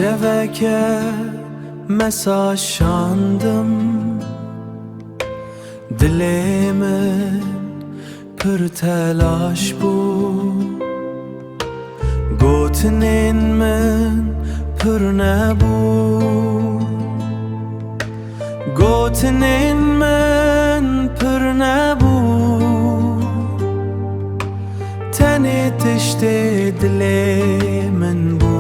شبکه مسا شاندم دل من پر تلاش بود گوتنین من پر نبود گوتنین من پر نبود تنی تشت دل من بود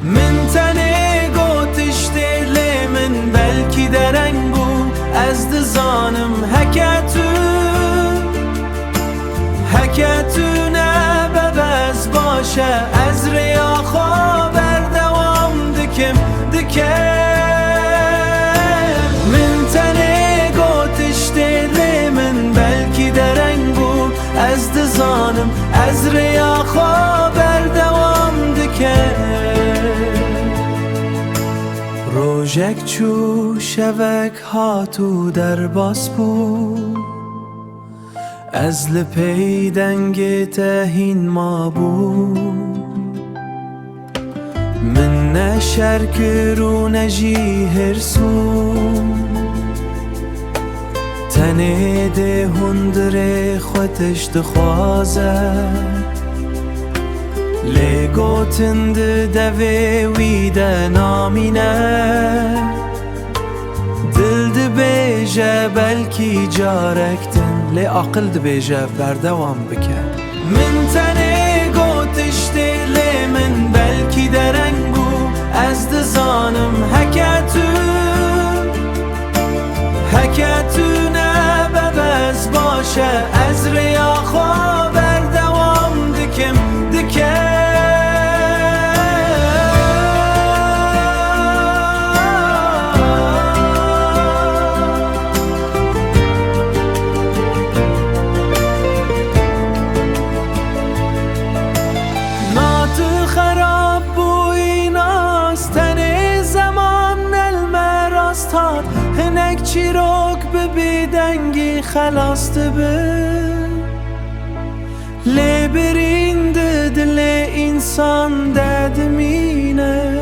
من تنی گوتش دل من بلکی درنگ بود از دزانم هکتو نببز باشه از ریا خوابر دوام دکم من تنه گوتش دل من بلکی درنگ بود از دزانم از ریا خوابر دوام روژک چو شبک هاتو در باس بود از لپی دنگ تهین ما بود من نشرک رو نجی هرسون تنه ده هندر خودش دخوازه لگوتند دوی ویده نامینه دل دبیجه بلکی جارکتن لی عقل دبیجه بردوام بکن من تنه گوتش دل من بلکی درنگو از دزانم هکتو نببز باشه از ریا خواه بردوام دکم خراب بوی ناستن زمان المراستاد هنک چیروک ببیدنگی خلاصت به لبریند دل انسان ددمینه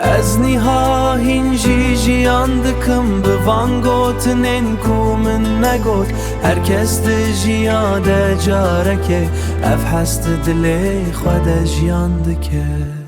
از نیها هنجی جیان دکم به وانگوتنین کو من نگوت هر کس ده جیاده جارکه اف هست دل خود جیان دکه